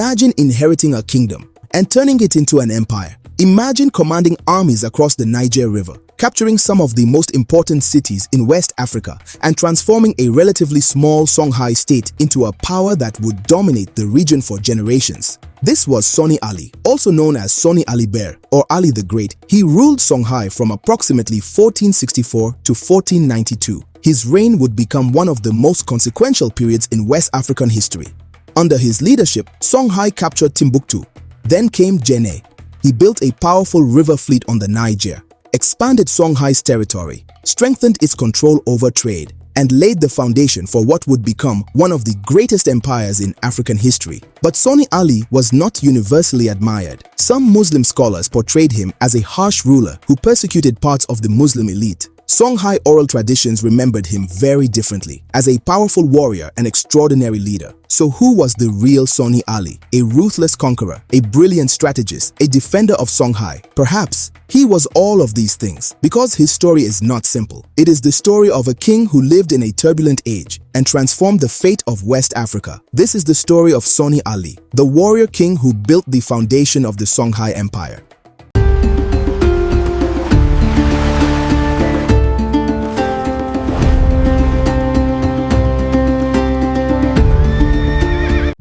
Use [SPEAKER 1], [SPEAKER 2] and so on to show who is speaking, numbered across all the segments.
[SPEAKER 1] Imagine inheriting a kingdom and turning it into an empire. Imagine commanding armies across the Niger River, capturing some of the most important cities in West Africa and transforming a relatively small Songhai state into a power that would dominate the region for generations. This was Sonni Ali, also known as Sonni Ali Bear or Ali the Great. He ruled Songhai from approximately 1464 to 1492. His reign would become one of the most consequential periods in West African history. Under his leadership, Songhai captured Timbuktu. Then came Djenné. He built a powerful river fleet on the Niger, expanded Songhai's territory, strengthened its control over trade, and laid the foundation for what would become one of the greatest empires in African history. But Sonni Ali was not universally admired. Some Muslim scholars portrayed him as a harsh ruler who persecuted parts of the Muslim elite. Songhai oral traditions remembered him very differently, as a powerful warrior and extraordinary leader. So who was the real Sonni Ali? A ruthless conqueror, a brilliant strategist, a defender of Songhai? Perhaps he was all of these things, because his story is not simple. It is the story of a king who lived in a turbulent age and transformed the fate of West Africa. This is the story of Sonni Ali, the warrior king who built the foundation of the Songhai Empire.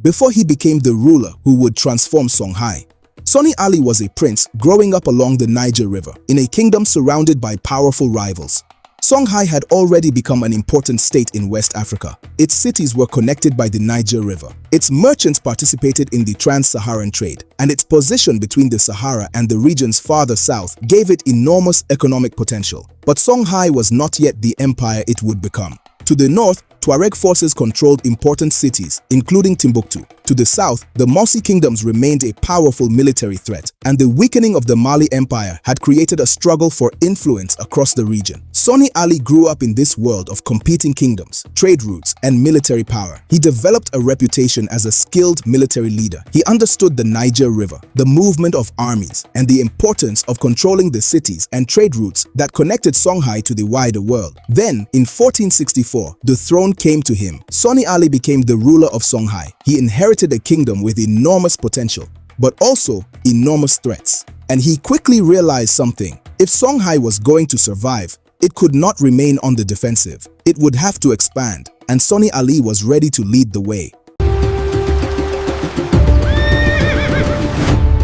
[SPEAKER 1] Before he became the ruler who would transform Songhai, Sonni Ali was a prince growing up along the Niger River in a kingdom surrounded by powerful rivals. Songhai had already become an important state in West Africa. Its cities were connected by the Niger River. Its merchants participated in the trans-Saharan trade, and its position between the Sahara and the regions farther south gave it enormous economic potential. But Songhai was not yet the empire it would become. To the north, Tuareg forces controlled important cities, including Timbuktu. To the south, the Mossi kingdoms remained a powerful military threat, and the weakening of the Mali Empire had created a struggle for influence across the region. Sonni Ali grew up in this world of competing kingdoms, trade routes, and military power. He developed a reputation as a skilled military leader. He understood the Niger River, the movement of armies, and the importance of controlling the cities and trade routes that connected Songhai to the wider world. Then, in 1464, the throne came to him. Sonni Ali became the ruler of Songhai. He inherited a kingdom with enormous potential, but also enormous threats. And he quickly realized something. If Songhai was going to survive, it could not remain on the defensive. It would have to expand, and Sonni Ali was ready to lead the way.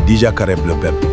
[SPEAKER 2] Déjà Kareb le peuple.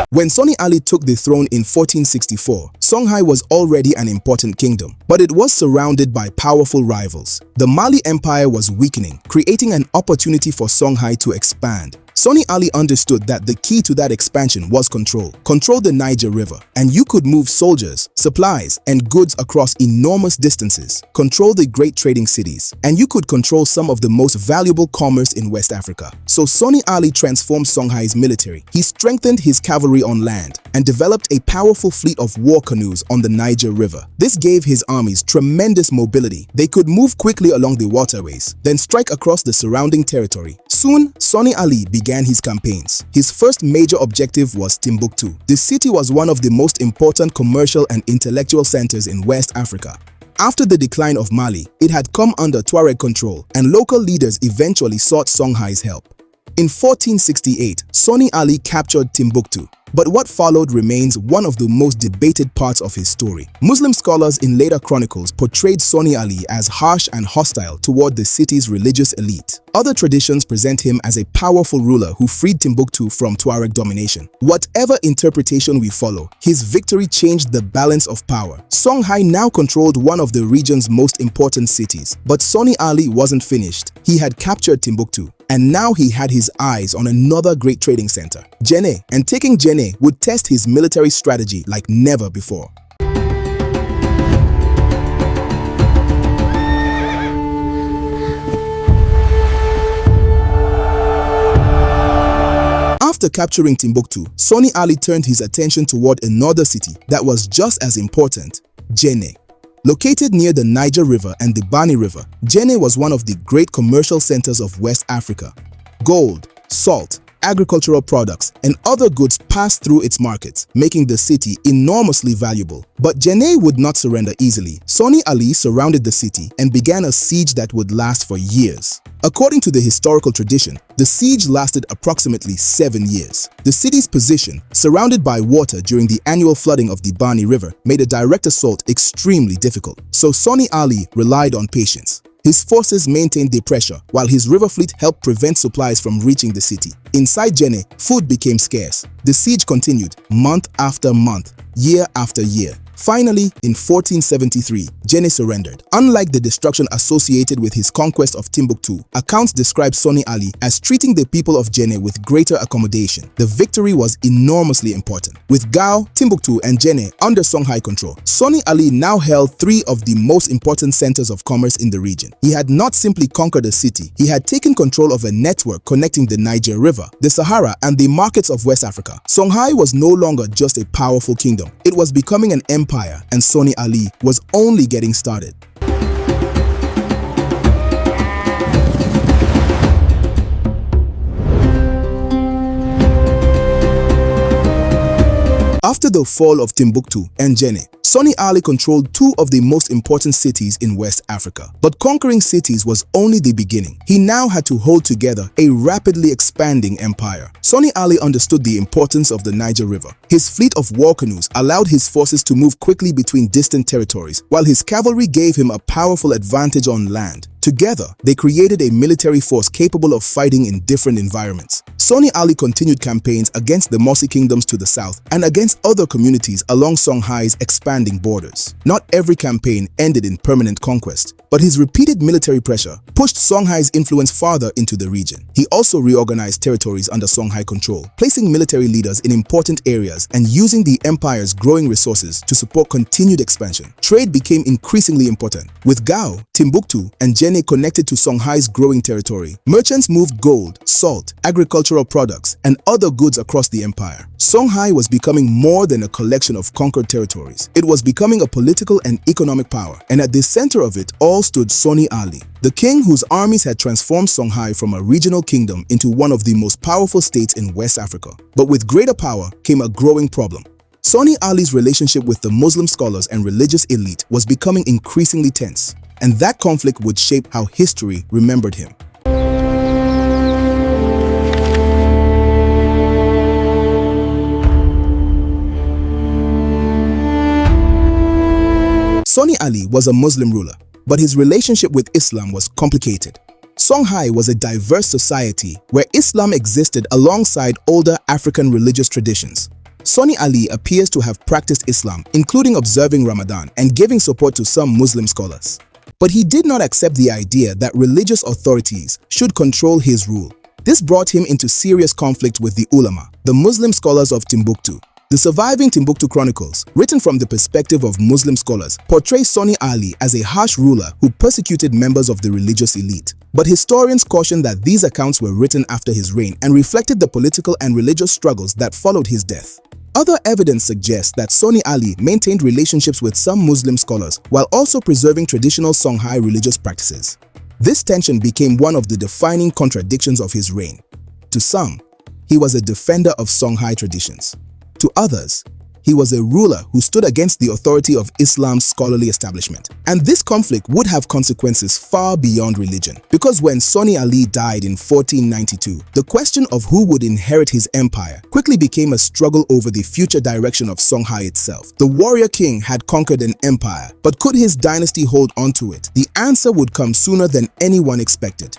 [SPEAKER 1] When Sonni Ali took the throne in 1464, Songhai was already an important kingdom, but it was surrounded by powerful rivals. The Mali Empire was weakening, creating an opportunity for Songhai to expand. Sonni Ali understood that the key to that expansion was control. Control the Niger River, and you could move soldiers, supplies, and goods across enormous distances. Control the great trading cities, and you could control some of the most valuable commerce in West Africa. So Sonni Ali transformed Songhai's military. He strengthened his cavalry on land and developed a powerful fleet of war canoes on the Niger River. This gave his armies tremendous mobility. They could move quickly along the waterways, then strike across the surrounding territory. Soon, Sonni Ali began his campaigns. His first major objective was Timbuktu. The city was one of the most important commercial and intellectual centers in West Africa. After the decline of Mali, it had come under Tuareg control, and local leaders eventually sought Songhai's help. In 1468, Sonni Ali captured Timbuktu. But what followed remains one of the most debated parts of his story. Muslim scholars in later chronicles portrayed Sonni Ali as harsh and hostile toward the city's religious elite. Other traditions present him as a powerful ruler who freed Timbuktu from Tuareg domination. Whatever interpretation we follow, his victory changed the balance of power. Songhai now controlled one of the region's most important cities. But Sonni Ali wasn't finished. He had captured Timbuktu, and now he had his eyes on another great trading center, Djenné, and taking Djenné would test his military strategy like never before. After capturing Timbuktu, Sonni Ali turned his attention toward another city that was just as important, Djenné. Located near the Niger River and the Bani River, Djenné was one of the great commercial centers of West Africa. Gold, salt, agricultural products, and other goods passed through its markets, making the city enormously valuable. But Djenné would not surrender easily. Sonni Ali surrounded the city and began a siege that would last for years. According to the historical tradition, the siege lasted approximately 7 years. The city's position, surrounded by water during the annual flooding of the Niger River, made a direct assault extremely difficult. So Sonni Ali relied on patience. His forces maintained their pressure, while his river fleet helped prevent supplies from reaching the city. Inside Djenné, food became scarce. The siege continued month after month, year after year. Finally, in 1473, Djenné surrendered. Unlike the destruction associated with his conquest of Timbuktu, accounts describe Sonni Ali as treating the people of Djenné with greater accommodation. The victory was enormously important. With Gao, Timbuktu, and Djenné under Songhai control, Sonni Ali now held 3 of the most important centers of commerce in the region. He had not simply conquered a city, he had taken control of a network connecting the Niger River, the Sahara, and the markets of West Africa. Songhai was no longer just a powerful kingdom. It was becoming an empire, and Sonni Ali was only getting started. After the fall of Timbuktu and Djenné, Sonni Ali controlled 2 of the most important cities in West Africa. But conquering cities was only the beginning. He now had to hold together a rapidly expanding empire. Sonni Ali understood the importance of the Niger River. His fleet of war canoes allowed his forces to move quickly between distant territories, while his cavalry gave him a powerful advantage on land. Together, they created a military force capable of fighting in different environments. Sonni Ali continued campaigns against the Mosi kingdoms to the south and against other communities along Songhai's expanding borders. Not every campaign ended in permanent conquest, but his repeated military pressure pushed Songhai's influence farther into the region. He also reorganized territories under Songhai control, placing military leaders in important areas and using the empire's growing resources to support continued expansion. Trade became increasingly important. With Gao, Timbuktu, and Djenné connected to Songhai's growing territory, merchants moved gold, salt, agricultural products, and other goods across the empire. Songhai was becoming more than a collection of conquered territories. It was becoming a political and economic power, and at the center of it all stood Sonni Ali, the king whose armies had transformed Songhai from a regional kingdom into one of the most powerful states in West Africa. But with greater power came a growing problem. Sonni Ali's relationship with the Muslim scholars and religious elite was becoming increasingly tense, and that conflict would shape how history remembered him. Sonni Ali was a Muslim ruler, but his relationship with Islam was complicated. Songhai was a diverse society where Islam existed alongside older African religious traditions. Sonni Ali appears to have practiced Islam, including observing Ramadan and giving support to some Muslim scholars. But he did not accept the idea that religious authorities should control his rule. This brought him into serious conflict with the ulama, the Muslim scholars of Timbuktu. The surviving Timbuktu chronicles, written from the perspective of Muslim scholars, portray Sonni Ali as a harsh ruler who persecuted members of the religious elite. But historians caution that these accounts were written after his reign and reflected the political and religious struggles that followed his death. Other evidence suggests that Sonni Ali maintained relationships with some Muslim scholars while also preserving traditional Songhai religious practices. This tension became one of the defining contradictions of his reign. To some, he was a defender of Songhai traditions. To others, he was a ruler who stood against the authority of Islam's scholarly establishment. And this conflict would have consequences far beyond religion, because when Sonni Ali died in 1492, the question of who would inherit his empire quickly became a struggle over the future direction of Songhai itself. The warrior king had conquered an empire, but could his dynasty hold onto it? The answer would come sooner than anyone expected.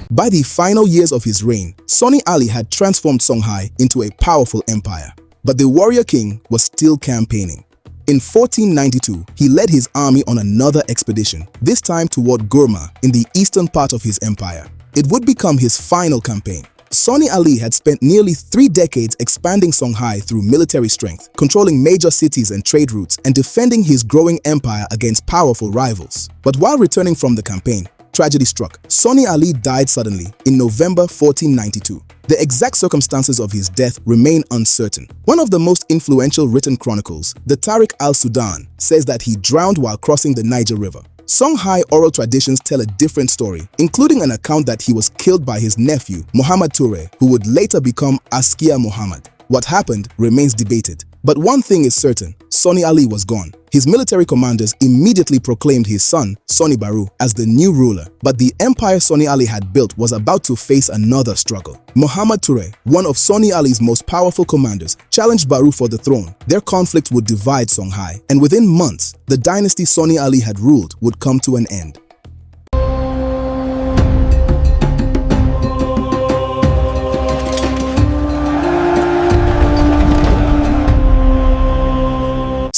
[SPEAKER 1] By the final years of his reign, Sonni Ali had transformed Songhai into a powerful empire. But the warrior king was still campaigning. In 1492, he led his army on another expedition, this time toward Gurma in the eastern part of his empire. It would become his final campaign. Sonni Ali had spent nearly 3 decades expanding Songhai through military strength, controlling major cities and trade routes, and defending his growing empire against powerful rivals. But while returning from the campaign, tragedy struck. Sonni Ali died suddenly in November 1492. The exact circumstances of his death remain uncertain. One of the most influential written chronicles, the Tariq al-Sudan, says that he drowned while crossing the Niger River. Songhai oral traditions tell a different story, including an account that he was killed by his nephew, Muhammad Toure, who would later become Askia Muhammad. What happened remains debated. But one thing is certain, Sonni Ali was gone. His military commanders immediately proclaimed his son, Sonni Baru, as the new ruler. But the empire Sonni Ali had built was about to face another struggle. Muhammad Toure, one of Sonni Ali's most powerful commanders, challenged Baru for the throne. Their conflict would divide Songhai, and within months, the dynasty Sonni Ali had ruled would come to an end.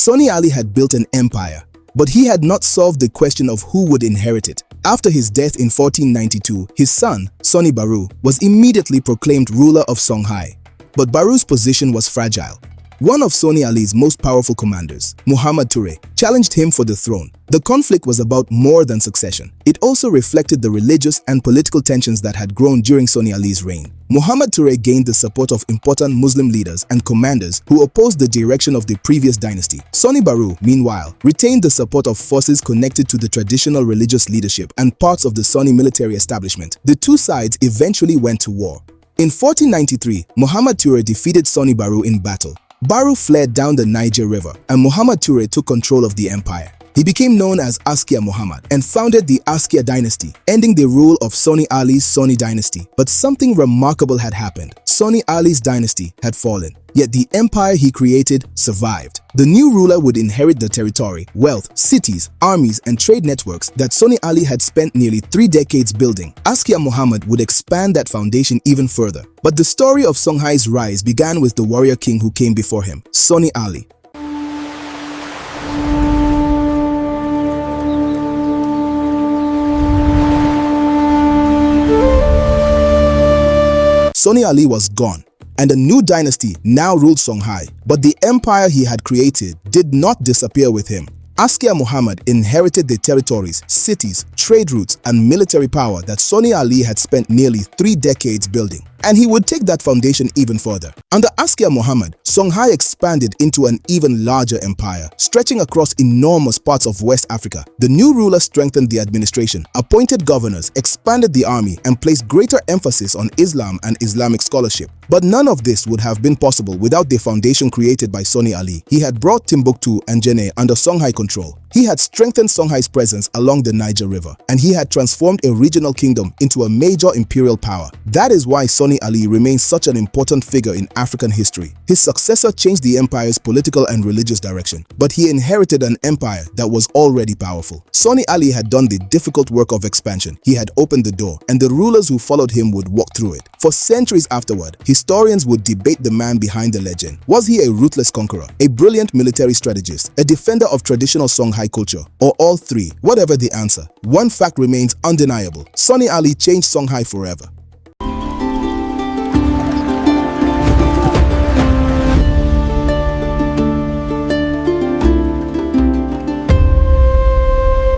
[SPEAKER 1] Sonni Ali had built an empire, but he had not solved the question of who would inherit it. After his death in 1492, his son, Sonni Baru, was immediately proclaimed ruler of Songhai. But Baru's position was fragile. One of Sonni Ali's most powerful commanders, Muhammad Toure, challenged him for the throne. The conflict was about more than succession. It also reflected the religious and political tensions that had grown during Sonni Ali's reign. Muhammad Toure gained the support of important Muslim leaders and commanders who opposed the direction of the previous dynasty. Sonni Baru, meanwhile, retained the support of forces connected to the traditional religious leadership and parts of the Sonni military establishment. The two sides eventually went to war. In 1493, Muhammad Toure defeated Sonni Baru in battle. Baru fled down the Niger River, and Muhammad Toure took control of the empire. He became known as Askia Muhammad and founded the Askia dynasty, ending the rule of Sonni Ali's Sonni dynasty. But something remarkable had happened. Sonni Ali's dynasty had fallen, yet the empire he created survived. The new ruler would inherit the territory, wealth, cities, armies, and trade networks that Sonni Ali had spent nearly 3 decades building. Askia Muhammad would expand that foundation even further. But the story of Songhai's rise began with the warrior king who came before him, Sonni Ali. Sonni Ali was gone, and a new dynasty now ruled Songhai. But the empire he had created did not disappear with him. Askia Muhammad inherited the territories, cities, trade routes, and military power that Sonni Ali had spent nearly 3 decades building. And he would take that foundation even further. Under Askia Muhammad, Songhai expanded into an even larger empire, stretching across enormous parts of West Africa. The new ruler strengthened the administration, appointed governors, expanded the army, and placed greater emphasis on Islam and Islamic scholarship. But none of this would have been possible without the foundation created by Sonni Ali. He had brought Timbuktu and Djenné under Songhai control. He had strengthened Songhai's presence along the Niger River, and he had transformed a regional kingdom into a major imperial power. That is why Sonni Ali remains such an important figure in African history. His successor changed the empire's political and religious direction, but he inherited an empire that was already powerful. Sonni Ali had done the difficult work of expansion. He had opened the door, and the rulers who followed him would walk through it. For centuries afterward, historians would debate the man behind the legend. Was he a ruthless conqueror, a brilliant military strategist, a defender of traditional Songhai culture, or all three? Whatever the answer, one fact remains undeniable. Sonni Ali changed Songhai forever.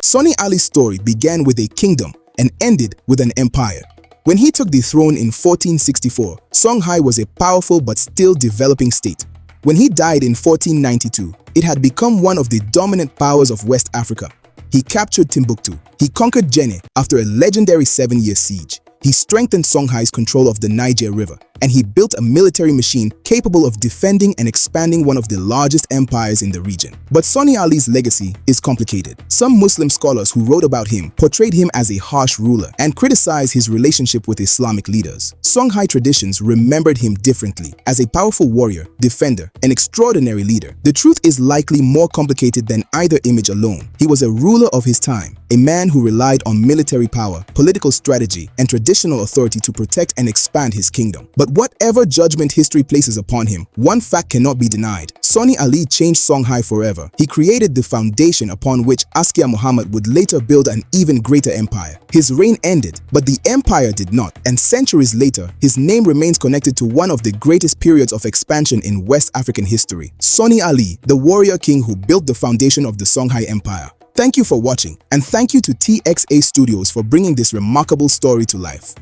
[SPEAKER 1] Sonni Ali's story began with a kingdom and ended with an empire. When he took the throne in 1464, Songhai was a powerful but still developing state. When he died in 1492, it had become one of the dominant powers of West Africa. He captured Timbuktu. He conquered Djenné after a legendary 7-year siege. He strengthened Songhai's control of the Niger River, and he built a military machine capable of defending and expanding one of the largest empires in the region. But Sonni Ali's legacy is complicated. Some Muslim scholars who wrote about him portrayed him as a harsh ruler and criticized his relationship with Islamic leaders. Songhai traditions remembered him differently, as a powerful warrior, defender, and extraordinary leader. The truth is likely more complicated than either image alone. He was a ruler of his time, a man who relied on military power, political strategy, and traditional authority to protect and expand his kingdom. But whatever judgment history places upon him, one fact cannot be denied. Sonni Ali changed Songhai forever. He created the foundation upon which Askia Muhammad would later build an even greater empire. His reign ended, but the empire did not, and centuries later, his name remains connected to one of the greatest periods of expansion in West African history. Sonni Ali, the warrior king who built the foundation of the Songhai Empire. Thank you for watching, and thank you to TXA Studios for bringing this remarkable story to life.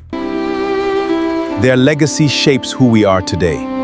[SPEAKER 2] Their legacy shapes who we are today.